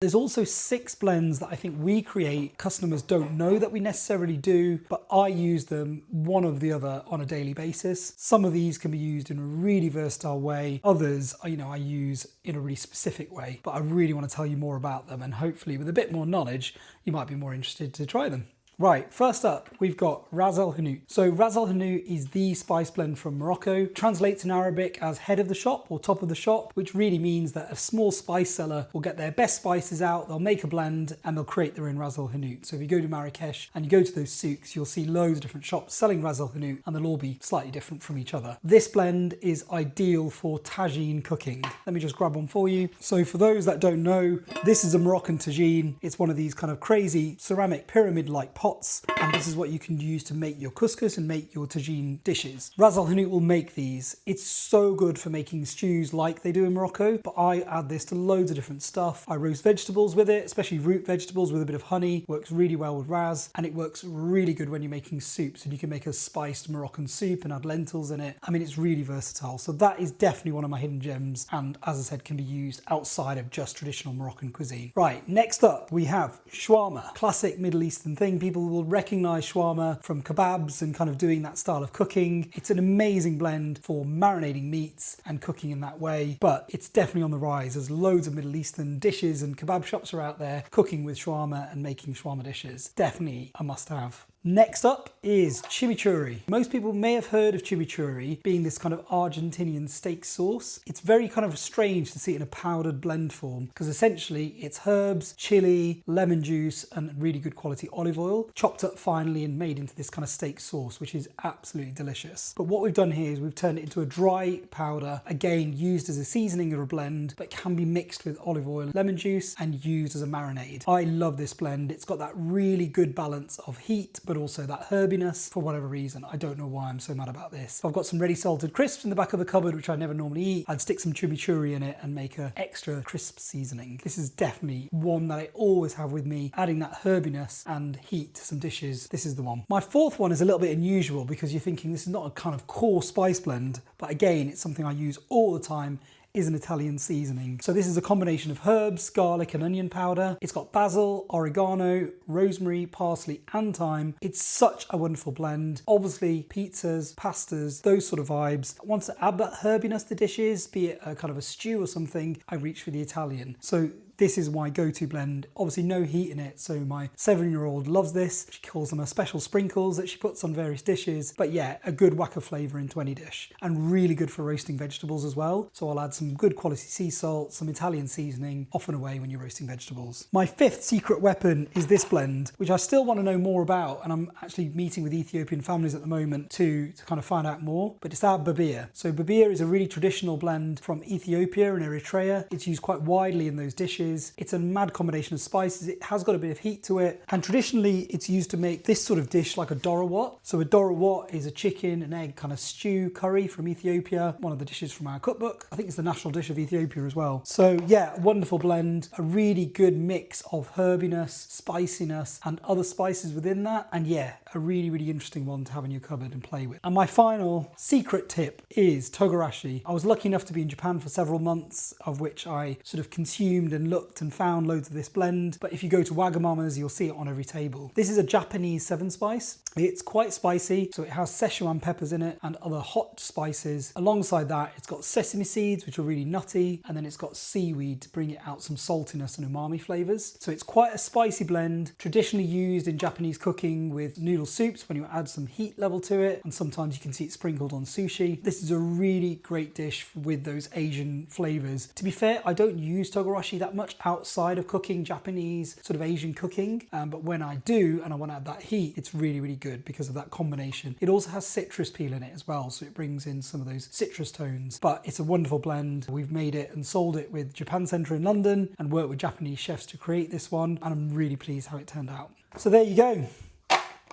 There's also 6 blends that I think we create, customers don't know that we necessarily do, but I use them one or the other on a daily basis. Some of these can be used in a really versatile way. Others, I use in a really specific way, but I really want to tell you more about them, and hopefully with a bit more knowledge, you might be more interested to try them. Right, first up, we've got Ras El Hanout. So Ras El Hanout is the spice blend from Morocco. Translates in Arabic as head of the shop or top of the shop, which really means that a small spice seller will get their best spices out, they'll make a blend, and they'll create their own Ras El Hanout. So if you go to Marrakesh and you go to those souks, you'll see loads of different shops selling Ras El Hanout, and they'll all be slightly different from each other. This blend is ideal for tagine cooking. Let me just grab one for you. So for those that don't know, this is a Moroccan tagine. It's one of these kind of crazy ceramic pyramid-like pots, and this is what you can use to make your couscous and make your tagine dishes. Ras El Hanout will make these. It's so good for making stews like they do in Morocco, but I add this to loads of different stuff. I roast vegetables with it, especially root vegetables with a bit of honey. Works really well with ras, and it works really good when you're making soups, and you can make a spiced Moroccan soup and add lentils in it. I mean, it's really versatile. So that is definitely one of my hidden gems, and as I said, can be used outside of just traditional Moroccan cuisine. Right, next up we have shawarma. Classic Middle Eastern thing. People will recognize shawarma from kebabs and kind of doing that style of cooking. It's an amazing blend for marinating meats and cooking in that way, but it's definitely on the rise. There's loads of Middle Eastern dishes and kebab shops are out there cooking with shawarma and making shawarma dishes. Definitely a must-have. Next up is chimichurri. Most people may have heard of chimichurri being this kind of Argentinian steak sauce. It's very kind of strange to see it in a powdered blend form, because essentially it's herbs, chili, lemon juice, and really good quality olive oil, chopped up finely and made into this kind of steak sauce, which is absolutely delicious. But what we've done here is we've turned it into a dry powder, again used as a seasoning or a blend, but can be mixed with olive oil, lemon juice, and used as a marinade. I love this blend. It's got that really good balance of heat, but also that herbiness. For whatever reason, I don't know why I'm so mad about this. If I've got some ready salted crisps in the back of the cupboard, which I never normally eat, I'd stick some chimichurri in it and make an extra crisp seasoning. This is definitely one that I always have with me, adding that herbiness and heat to some dishes. This is the one. My fourth one is a little bit unusual, because you're thinking this is not a kind of core spice blend, but again, it's something I use all the time, is an Italian seasoning. So this is a combination of herbs, garlic and onion powder. It's got basil, oregano, rosemary, parsley and thyme. It's such a wonderful blend. Obviously pizzas, pastas, those sort of vibes. Once to add that herbiness to dishes, be it a kind of a stew or something, I reach for the Italian. So this is my go-to blend. Obviously no heat in it, so my 7-year-old loves this. She calls them her special sprinkles that she puts on various dishes. But yeah, a good whack of flavour into any dish, and really good for roasting vegetables as well. So I'll add some good quality sea salt, some Italian seasoning, off and away when you're roasting vegetables. My fifth secret weapon is this blend, which I still want to know more about, and I'm actually meeting with Ethiopian families at the moment to kind of find out more, but it's our babir. So babir is a really traditional blend from Ethiopia and Eritrea. It's used quite widely in those dishes. It's a mad combination of spices. It has got a bit of heat to it, and traditionally it's used to make this sort of dish like a dorawat. So a dorawat is a chicken and egg kind of stew curry from Ethiopia, one of the dishes from our cookbook. I think it's the national dish of Ethiopia as well. So yeah, wonderful blend, a really good mix of herbiness, spiciness and other spices within that, and yeah, a really interesting one to have in your cupboard and play with. And my final secret tip is togarashi. I was lucky enough to be in Japan for several months, of which I sort of consumed and looked and found loads of this blend, but if you go to Wagamama's, you'll see it on every table. This is a Japanese 7-spice. It's quite spicy, so it has Szechuan peppers in it and other hot spices. Alongside that, it's got sesame seeds, which are really nutty, and then it's got seaweed to bring it out some saltiness and umami flavors. So it's quite a spicy blend, traditionally used in Japanese cooking with noodle soups when you add some heat level to it, and sometimes you can see it sprinkled on sushi. This is a really great dish with those Asian flavors. To be fair, I don't use togarashi that much outside of cooking Japanese sort of Asian cooking, but when I do and I want to add that heat, it's really good because of that combination. It also has citrus peel in it as well, so it brings in some of those citrus tones, but it's a wonderful blend. We've made it and sold it with Japan Centre in London and worked with Japanese chefs to create this one, and I'm really pleased how it turned out. So there you go.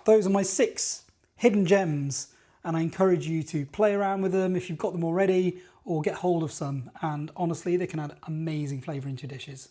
Those are my 6 hidden gems, and I encourage you to play around with them if you've got them already, or get hold of some, and honestly they can add amazing flavour into your dishes.